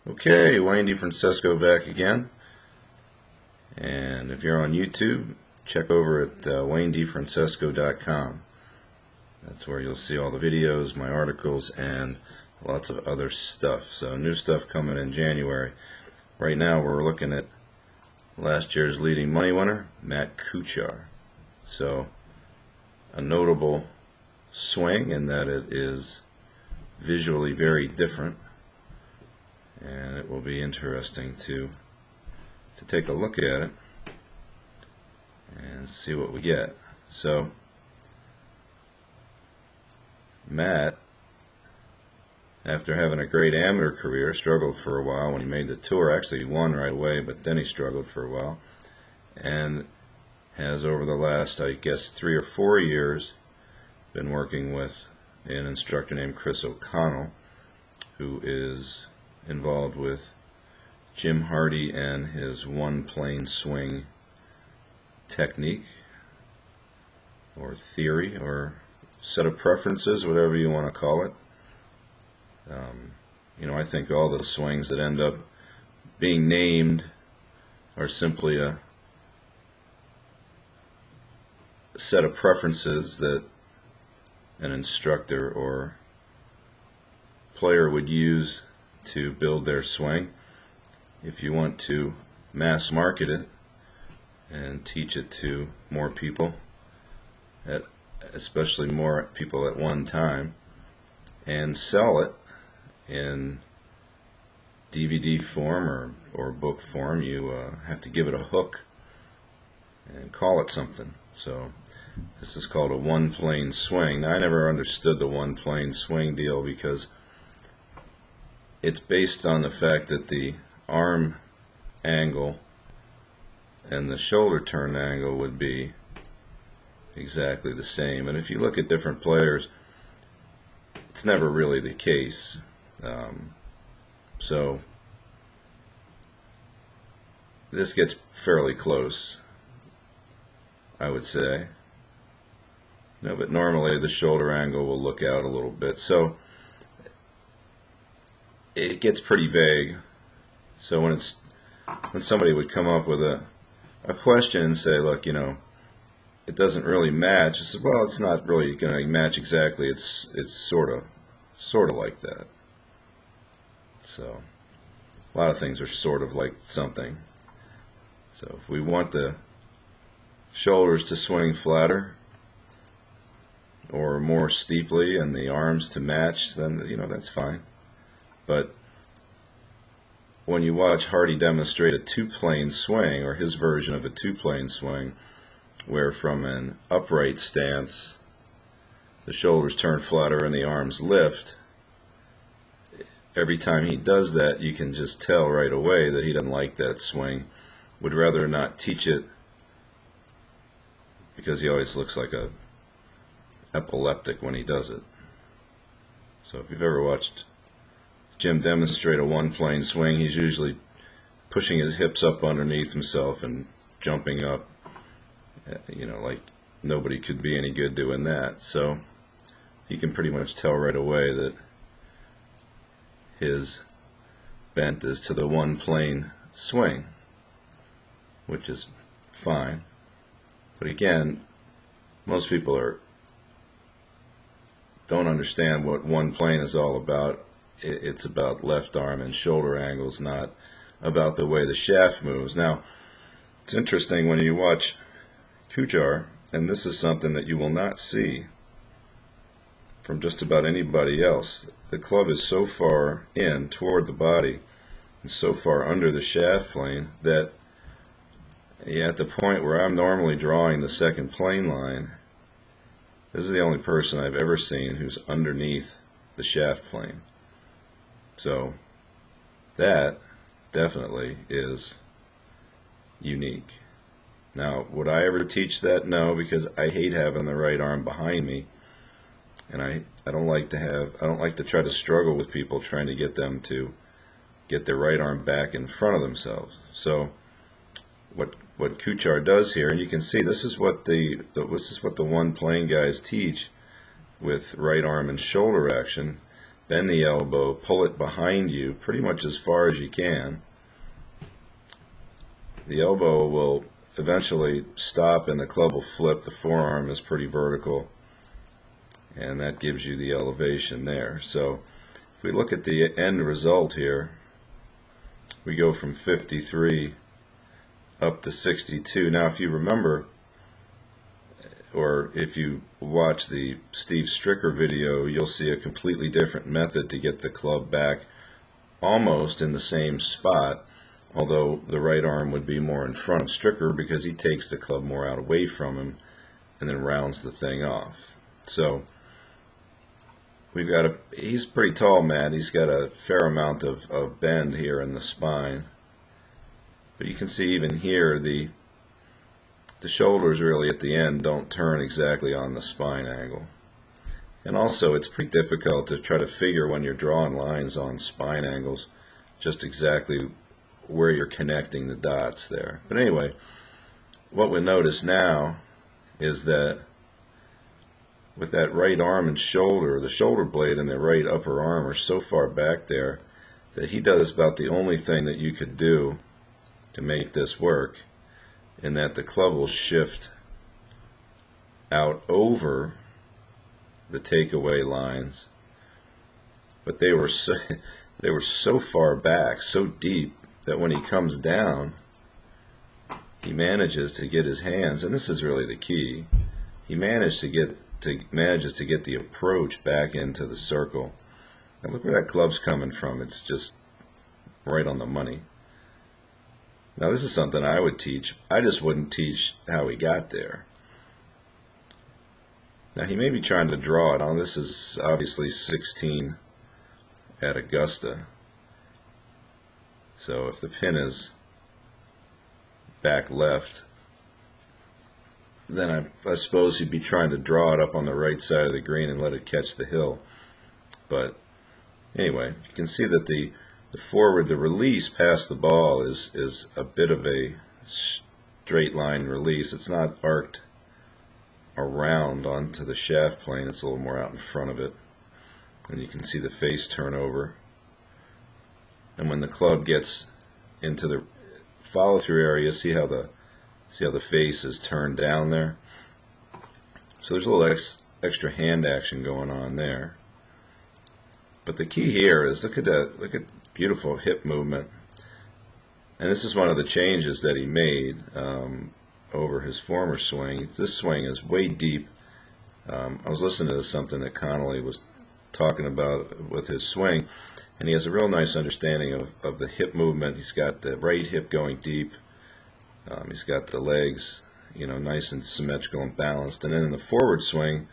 Okay, Wayne Defrancesco back again. And if you're on YouTube, check over at waynedefrancesco.com. That's where you'll see all the videos, my articles, and lots of other stuff. So new stuff coming in January. Right now we're looking at last year's leading money winner, Matt Kuchar. So a notable swing in that it is visually very different, and it will be interesting to take a look at it and see what we get. So Matt, after having a great amateur career, struggled for a while when he made the tour. Actually, he won right away, but then he struggled for a while, and has over the last, I guess, 3 or 4 years been working with an instructor named Chris O'Connell, who is involved with Jim Hardy and his one plane swing technique or theory or set of preferences, whatever you want to call it. I think all the swings that end up being named are simply a set of preferences that an instructor or player would use to build their swing. If you want to mass market it and teach it to more people, especially more people at one time, and sell it in DVD form or book form, you have to give it a hook and call it something. So this is called a one plane swing. Now, I never understood the one plane swing deal because it's based on the fact that the arm angle and the shoulder turn angle would be exactly the same. And if you look at different players, it's never really the case. So this gets fairly close, I would say. But normally the shoulder angle will look out a little bit. So it gets pretty vague. So when somebody would come up with a question and say, look, it doesn't really match, I said, well, it's not really going to match exactly. It's sort of like that. So a lot of things are sort of like something. So if we want the shoulders to swing flatter or more steeply and the arms to match, then that's fine. But when you watch Hardy demonstrate a two-plane swing, or his version of a two-plane swing, where from an upright stance the shoulders turn flatter and the arms lift, every time he does that you can just tell right away that he doesn't like that swing, would rather not teach it, because he always looks like a epileptic when he does it. So if you've ever watched Jim demonstrate a one plane swing, he's usually pushing his hips up underneath himself and jumping up, like nobody could be any good doing that. So you can pretty much tell right away that his bent is to the one plane swing, which is fine. But again, most people don't understand what one plane is all about. It's about left arm and shoulder angles, not about the way the shaft moves. Now, it's interesting when you watch Kuchar, and this is something that you will not see from just about anybody else. The club is so far in toward the body and so far under the shaft plane that at the point where I'm normally drawing the second plane line, this is the only person I've ever seen who's underneath the shaft plane. So that definitely is unique. Now, would I ever teach that? No, because I hate having the right arm behind me, and I don't like to try to struggle with people trying to get them to get their right arm back in front of themselves. So what Kuchar does here, and you can see this is what the one plane guys teach with right arm and shoulder action. bend the elbow, pull it behind you pretty much as far as you can. The elbow will eventually stop and the club will flip. The forearm is pretty vertical, and that gives you the elevation there. So if we look at the end result here, we go from 53 up to 62. Now if you remember, or if you watch the Steve Stricker video, you'll see a completely different method to get the club back almost in the same spot, although the right arm would be more in front of Stricker because he takes the club more out away from him and then rounds the thing off. So we've got he's pretty tall, Matt. He's got a fair amount of bend here in the spine. But you can see even here the shoulders really at the end don't turn exactly on the spine angle. And also it's pretty difficult to try to figure when you're drawing lines on spine angles just exactly where you're connecting the dots there. But anyway, what we notice now is that with that right arm and shoulder, the shoulder blade and the right upper arm are so far back there that he does about the only thing that you could do to make this work, in that the club will shift out over the takeaway lines, but they were so far back, so deep, that when he comes down, he manages to get his hands, and this is really the key, he manages to get the approach back into the circle. Now look where that club's coming from. It's just right on the money. Now this is something I would teach. I just wouldn't teach how he got there. Now he may be trying to draw it on. This is obviously 16 at Augusta. So if the pin is back left, then I suppose he'd be trying to draw it up on the right side of the green and let it catch the hill. But anyway, you can see that the release past the ball is a bit of a straight line release. It's not arced around onto the shaft plane. It's a little more out in front of it. And you can see the face turn over. And when the club gets into the follow-through area, see how the face is turned down there? So there's a little extra hand action going on there. But the key here is look at beautiful hip movement. And this is one of the changes that he made over his former swing. This swing is way deep. I was listening to something that Connolly was talking about with his swing, and he has a real nice understanding of the hip movement. He's got the right hip going deep. He's got the legs, nice and symmetrical and balanced. And then in the forward swing,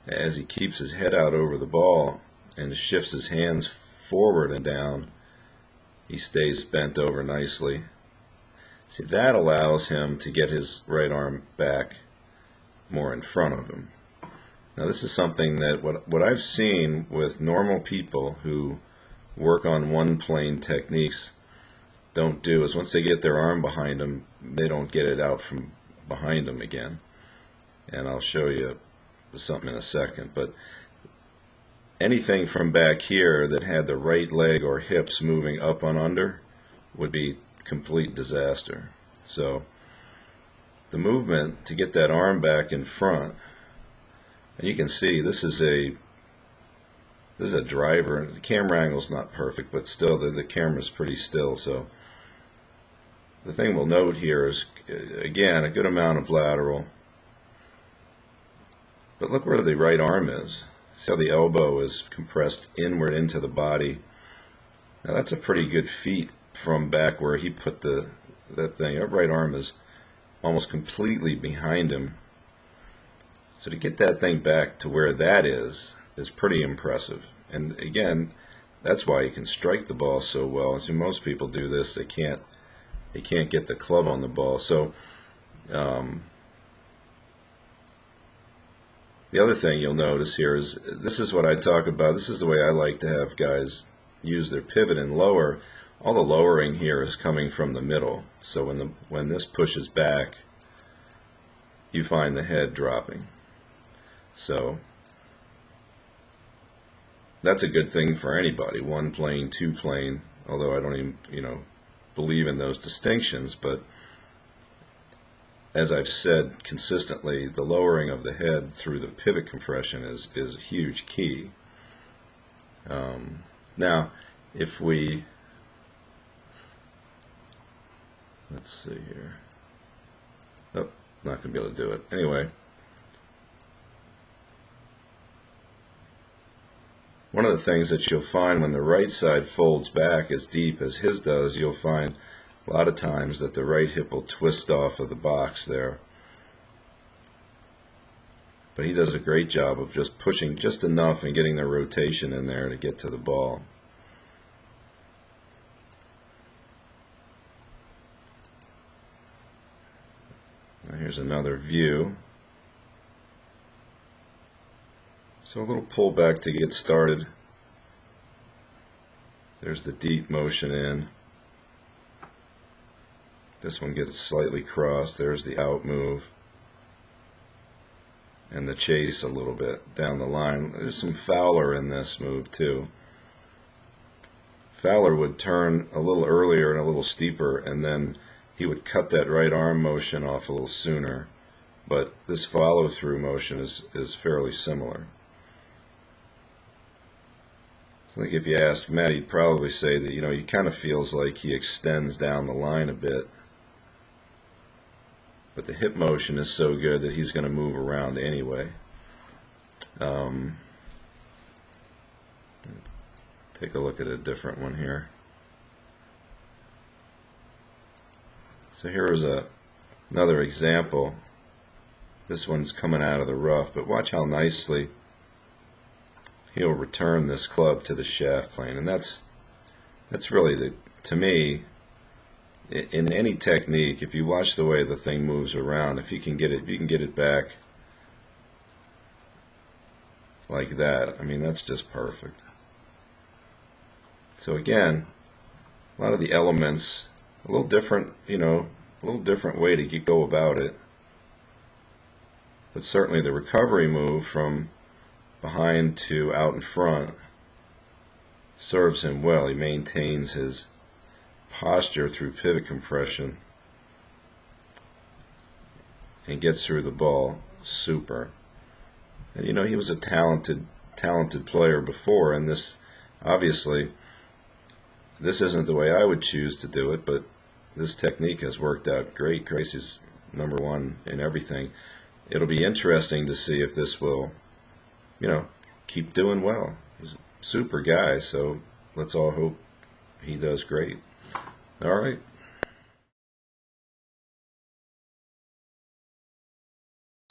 as he keeps his head out over the ball and shifts his hands forward and down, he stays bent over nicely. See, that allows him to get his right arm back more in front of him. Now this is something that what I've seen with normal people who work on one plane techniques don't do is once they get their arm behind them, they don't get it out from behind them again. And I'll show you something in a second. But anything from back here that had the right leg or hips moving up and under would be complete disaster. So the movement to get that arm back in front, and you can see this is a driver. The camera angle's not perfect, but still the camera's pretty still. So the thing we'll note here is, again, a good amount of lateral. But look where the right arm is. See how the elbow is compressed inward into the body. Now that's a pretty good feat from back where he put that thing. That right arm is almost completely behind him. So to get that thing back to where that is pretty impressive. And again, that's why he can strike the ball so well. So most people do this, they can't get the club on the ball. So the other thing you'll notice here is this is what I talk about. This is the way I like to have guys use their pivot and lower. All the lowering here is coming from the middle. So when this pushes back, you find the head dropping. So that's a good thing for anybody. One plane, two plane. Although I don't even believe in those distinctions, but as I've said consistently, the lowering of the head through the pivot compression is a huge key. Now, if we, let's see here. Oh, not going to be able to do it. Anyway, one of the things that you'll find when the right side folds back as deep as his does, you'll find a lot of times that the right hip will twist off of the box there. But he does a great job of just pushing just enough and getting the rotation in there to get to the ball. Now here's another view. So a little pullback to get started. There's the deep motion in. This one gets slightly crossed. There's the out move. And the chase a little bit down the line. There's some Fowler in this move too. Fowler would turn a little earlier and a little steeper, and then he would cut that right arm motion off a little sooner. But this follow-through motion is fairly similar. I think if you ask Matt, he'd probably say that he kind of feels like he extends down the line a bit. But the hip motion is so good that he's going to move around anyway. Take a look at a different one here. So here is another example. This one's coming out of the rough, but watch how nicely he'll return this club to the shaft plane, and that's really to me, in any technique, if you watch the way the thing moves around, if you can get it back like that, I mean, that's just perfect. So again, a lot of the elements, a little different, a little different way to go about it. But certainly the recovery move from behind to out in front serves him well. He maintains his posture through pivot compression and gets through the ball super. And he was a talented player before, and this obviously this isn't the way I would choose to do it, but this technique has worked out great. Gracie's #1 in everything. It'll be interesting to see if this will keep doing well. He's a super guy, so let's all hope he does great. All right.